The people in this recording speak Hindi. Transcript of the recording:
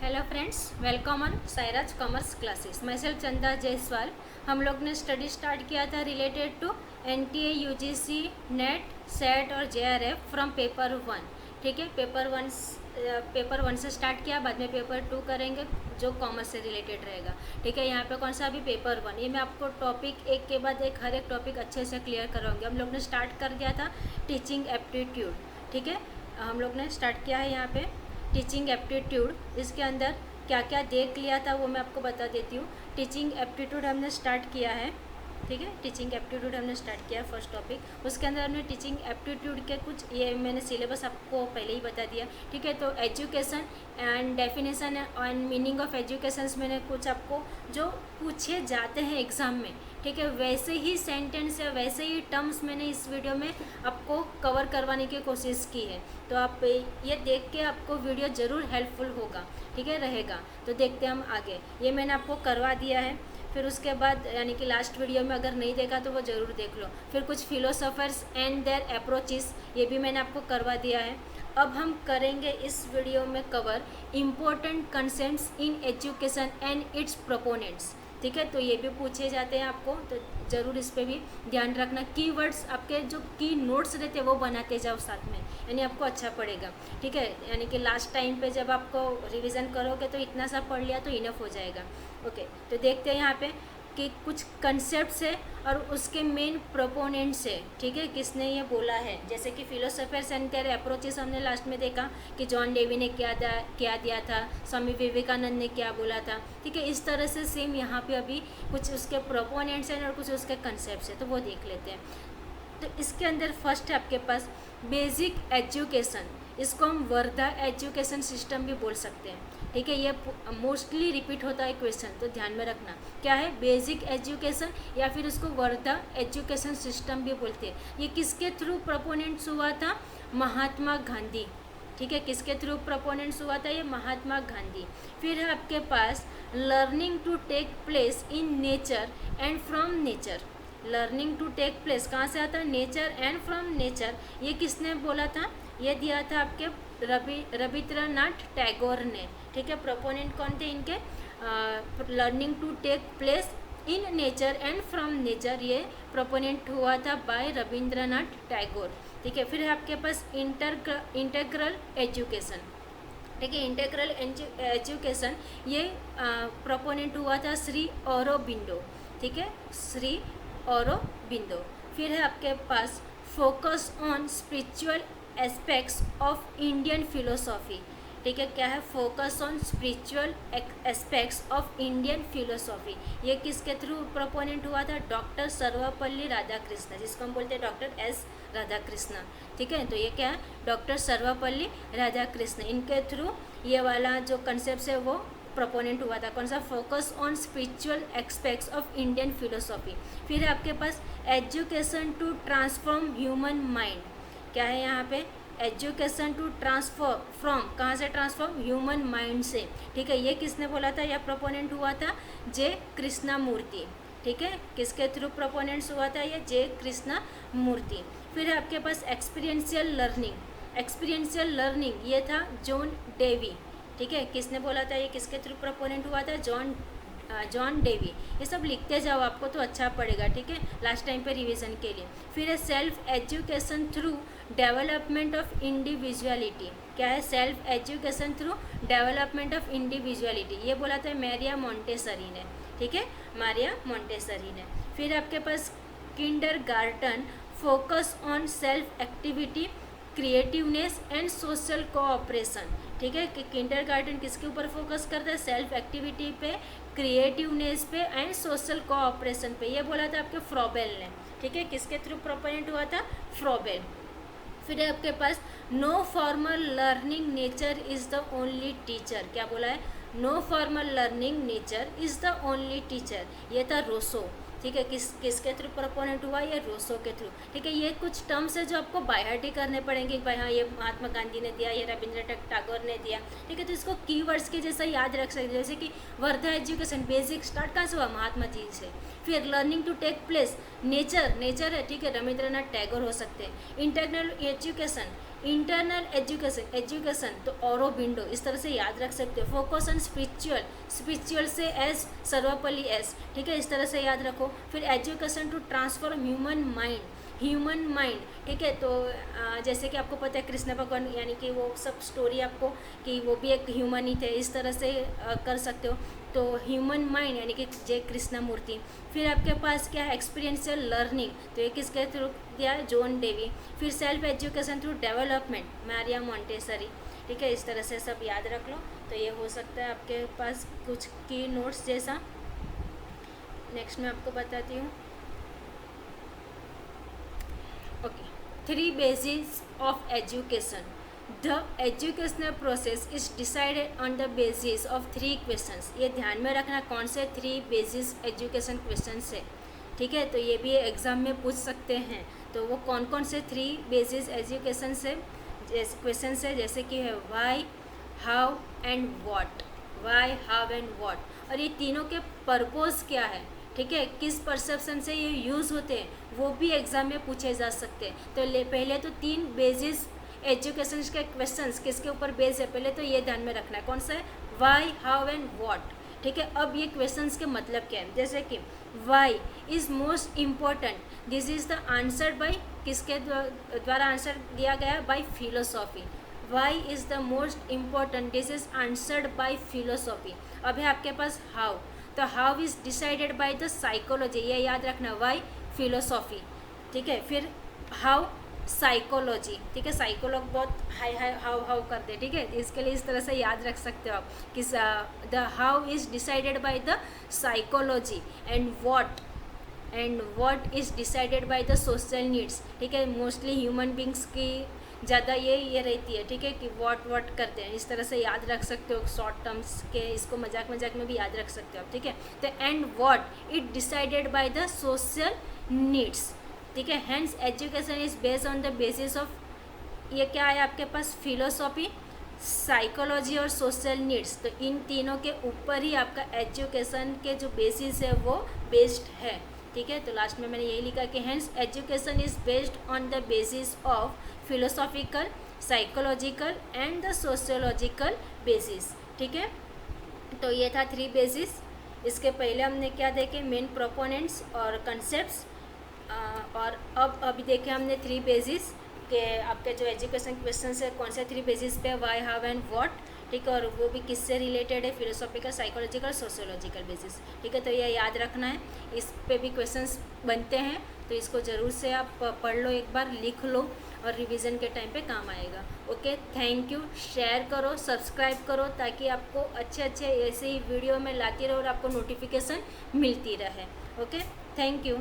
Hello friends, welcome on Sairaj commerce classes. मैं सेल्फ चंदा जायसवाल। हम लोग ने स्टडी स्टार्ट किया था related to NTA, UGC, NET, SET और जेआरएफ फ्रॉम पेपर 1। ठीक है, पेपर वन से स्टार्ट किया, बाद में पेपर 2 करेंगे जो कॉमर्स से रिलेटेड रहेगा। ठीक है, यहाँ पे कौन सा अभी पेपर 1, ये मैं आपको टॉपिक एक के बाद एक हर एक टॉपिक अच्छे से क्लियर कराऊंगी। हम लोग ने स्टार्ट कर दिया था टीचिंग एप्टीट्यूड। ठीक है, हम लोग ने स्टार्ट किया है यहाँ पे टीचिंग एप्टीट्यूड। इसके अंदर क्या क्या देख लिया था वो मैं आपको बता देती हूँ। टीचिंग एप्टीट्यूड हमने स्टार्ट किया है। ठीक है, टीचिंग एप्टीट्यूड हमने स्टार्ट किया फर्स्ट टॉपिक। उसके अंदर हमने टीचिंग एप्टीट्यूड के कुछ, ये मैंने सिलेबस आपको पहले ही बता दिया। ठीक है, तो education and definition and meaning of educations मैंने कुछ आपको जो पूछे जाते हैं एग्ज़ाम में, ठीक है, वैसे ही सेंटेंस या वैसे ही टर्म्स मैंने इस वीडियो में आपको कवर करवाने की कोशिश की है। तो आप ये देख के आपको वीडियो ज़रूर हेल्पफुल होगा। ठीक है, रहेगा। तो देखते हैं हम आगे। ये मैंने आपको करवा दिया है। फिर उसके बाद यानी कि लास्ट वीडियो में अगर नहीं देखा तो वो ज़रूर देख लो। फिर कुछ फिलोसोफर्स एंड देयर अप्रोचेस, ये भी मैंने आपको करवा दिया है। अब हम करेंगे इस वीडियो में cover important concepts in education and it's proponents. ठीक है, तो ये भी पूछे जाते हैं आपको, तो ज़रूर इस पर भी ध्यान रखना। कीवर्ड्स आपके जो की नोट्स रहते हैं वो बनाते जाओ साथ में, यानी आपको अच्छा पड़ेगा। ठीक है, यानी कि लास्ट टाइम पे जब आपको रिवीजन करोगे तो इतना सा पढ़ लिया तो इनफ हो जाएगा। ओके, तो देखते हैं यहाँ पे कि कुछ कंसेप्ट्स है और उसके मेन प्रोपोनेंट्स है। ठीक है, किसने ये बोला है, जैसे कि फिलोसोफर्स एंड देयर अप्रोचेस हमने लास्ट में देखा कि जॉन डेवी ने क्या दिया था, स्वामी विवेकानंद ने क्या बोला था। ठीक है, इस तरह से सेम यहाँ पे अभी कुछ उसके प्रोपोनेंट्स हैं और कुछ उसके कंसेप्ट्स हैं, तो वो देख लेते हैं। तो इसके अंदर फर्स्ट है आपके पास बेसिक एजुकेशन। इसको हम वर्धा एजुकेशन सिस्टम भी बोल सकते हैं। ठीक है, ये मोस्टली रिपीट होता है क्वेश्चन, तो ध्यान में रखना क्या है, बेसिक एजुकेशन या फिर उसको वर्धा एजुकेशन सिस्टम भी बोलते हैं। ये किसके थ्रू प्रोपोनेंट्स हुआ था, महात्मा गांधी। ठीक है, किसके थ्रू प्रोपोनेंट्स हुआ था, ये महात्मा गांधी। फिर है आपके पास learning to take place in nature and from nature. Learning to take place कहाँ से आता है, नेचर एंड फ्रॉम नेचर। ये किसने बोला था, ये दिया था आपके रविंद्रनाथ टैगोर ने। ठीक है, प्रोपोनेंट कौन थे इनके, learning to take place in nature and from nature, ये प्रोपोनेंट हुआ था बाय रविंद्रनाथ टैगोर। ठीक है, फिर है आपके पास इंटेग्रल एजुकेशन। ठीक है, इंटेग्रल एजुकेशन ये प्रोपोनेंट हुआ था श्री औरोबिंदो। ठीक है, श्री औरोबिंदो। फिर है आपके पास focus on spiritual aspects of Indian philosophy. ठीक है, क्या है, focus on spiritual aspects of Indian philosophy. ये किसके थ्रू प्रोपोनेंट हुआ था, डॉक्टर सर्वपल्ली राधाकृष्ण, जिसको हम बोलते हैं डॉक्टर एस राधाकृष्ण। ठीक है, तो ये क्या है, डॉक्टर सर्वपल्ली राधाकृष्ण, इनके थ्रू ये वाला जो कंसेप्ट है वो प्रोपोनेंट हुआ था। कौन सा, focus on spiritual aspects of Indian philosophy. फिर है आपके पास education to transform human mind. क्या है यहाँ पे, एजुकेशन टू ट्रांसफॉर्म फ्रॉम, कहाँ से ट्रांसफॉर्म, ह्यूमन माइंड से। ठीक है, ये किसने बोला था, यह प्रोपोनेंट हुआ था जे कृष्णमूर्ति। ठीक है, किसके थ्रू प्रोपोनेंट्स हुआ था, ये जे कृष्णमूर्ति। फिर है आपके पास एक्सपीरियंशियल लर्निंग। एक्सपीरियंशियल लर्निंग ये था जॉन डेवी। ठीक है, किसने बोला था, ये किसके थ्रू प्रोपोनेंट हुआ था, जॉन डेवी। ये सब लिखते जाओ, आपको तो अच्छा पड़ेगा। ठीक है, लास्ट टाइम पे रिवीजन के लिए। फिर है self education through development of individuality. क्या है, self education through development of individuality, ये बोला था मारिया मोंटेसरी ने। ठीक है, मारिया मोंटेसरी ने। फिर आपके पास kindergarten focus on self activity, creativeness and social cooperation. ठीक है, कि किंडरगार्टन किसके ऊपर फोकस करता है, सेल्फ एक्टिविटी पे, क्रिएटिवनेस पे एंड सोशल कोऑपरेशन पे। ये बोला था आपके फ्रॉबेल ने। ठीक है, किसके थ्रू प्रोपोनेंट हुआ था, फ्रॉबेल। फिर आपके पास no formal learning nature is the only teacher. क्या बोला है, no formal learning nature is the only teacher, ये था रोसो। ठीक है, किसके थ्रू प्रोपोनेंट हुआ, ये रोसो के थ्रू। ठीक है, ये कुछ टर्म्स है जो आपको बाय हार्ट ही करने पड़ेंगे। भाई हाँ, ये महात्मा गांधी ने दिया, ये रविंद्रनाथ टैगोर ने दिया। ठीक है, तो इसको कीवर्ड्स के जैसा याद रख सकते, जैसे कि वर्धा एजुकेशन बेसिक स्टार्ट कहाँ से हुआ, महात्मा जी से। फिर learning to take place, nature है। ठीक है, रविंद्रनाथ टैगोर हो सकते हैं। Internal education, internal education, education तो औरोबिंदो, इस तरह से याद रख सकते हो। फोकस ऑन स्पिरिचुअल, स्पिरिचुअल से एस, सर्वपल्ली एस, ठीक है, इस तरह से याद रखो। फिर education to transform human mind, human mind, ठीक है। तो जैसे कि आपको पता है कृष्ण भगवान, यानी कि वो सब स्टोरी आपको, कि वो भी एक ह्यूमन ही थे, इस तरह से कर सकते हो। तो ह्यूमन माइंड यानी कि जय कृष्ण मूर्ति। फिर आपके पास क्या है, एक्सपीरियंशियल लर्निंग, तो ये किसके थ्रू दिया है, जॉन डेवी। फिर self education through development, Maria Montessori, ठीक है, इस तरह से सब याद रख लो। तो ये हो सकता है आपके पास कुछ की नोट्स जैसा। नेक्स्ट मैं आपको बताती हूँ। Okay, 3 bases of education. The educational process is decided on the basis of 3 questions. ये ध्यान में रखना कौन से 3 basis education questions है, ठीक है। तो ये भी एग्ज़ाम में पूछ सकते हैं। तो वो कौन कौन से 3 basis education से क्वेश्चन है, जैसे कि है why, how and what, why, how and what. और ये तीनों के पर्पस क्या है, ठीक है, किस परसेप्शन से ये यूज़ होते हैं, वो भी एग्ज़ाम में पूछे जा सकते हैं। तो पहले तो 3 बेसिस एजुकेशन के क्वेश्चंस किसके ऊपर बेस है, पहले तो ये ध्यान में रखना है, कौन सा है, वाई, हाउ एंड व्हाट, ठीक है। अब ये क्वेश्चंस के मतलब क्या है, जैसे कि why is most important, this is the answer by, किसके द्वारा आंसर दिया गया, by philosophy. Why is the most important, this is answered by philosophy. अब है आपके पास हाउ, तो how is decided by the psychology, ये याद रखना, वाई फिलोसॉफी, ठीक है। फिर हाउ साइकोलॉजी, ठीक है, साइकोलॉग बहुत हाई हाई हाउ हाउ करते हैं, ठीक है, इसके लिए इस तरह से याद रख सकते हो आप कि the how is decided by the psychology and what is decided by the social needs, ठीक है। मोस्टली ह्यूमन बींग्स की ज़्यादा ये रहती है, ठीक है, कि व्हाट करते हैं, इस तरह से याद रख सकते हो शॉर्ट टर्म्स के, इसको मजाक मजाक में भी याद रख सकते हो आप, ठीक है। तो and what it decided by the social needs, ठीक है। Hence education is based on the basis of, ये क्या है आपके पास, फिलोसॉफी, साइकोलॉजी और सोशल नीड्स। तो इन तीनों के ऊपर ही आपका एजुकेशन के जो बेसिस है वो बेस्ड है, ठीक है। तो लास्ट में मैंने यही लिखा कि hence education is based on the basis of philosophical, psychological and the sociological basis, ठीक है। तो ये था 3 बेसिस। इसके पहले हमने क्या देखे, मेन प्रोपोनेंट्स और कंसेप्ट्स, और अब अभी देखे हमने 3 बेसिस के आपके जो एजुकेशन क्वेश्चन है कौन से 3 बेसिस पे, वाई, हाउ एंड व्हाट, ठीक है, और वो भी किससे रिलेटेड है, फिलोसॉफिकल, साइकोलॉजिकल, सोशियोलॉजिकल बेसिस, ठीक है। तो ये याद रखना है, इस पे भी क्वेश्चंस बनते हैं, तो इसको ज़रूर से आप पढ़ लो, एक बार लिख लो, और रिवीजन के टाइम पे काम आएगा। Okay, thank you. शेयर करो, सब्सक्राइब करो, ताकि आपको अच्छे अच्छे ऐसे ही वीडियो में लाती रहो और आपको नोटिफिकेशन मिलती रहे। Okay, thank you.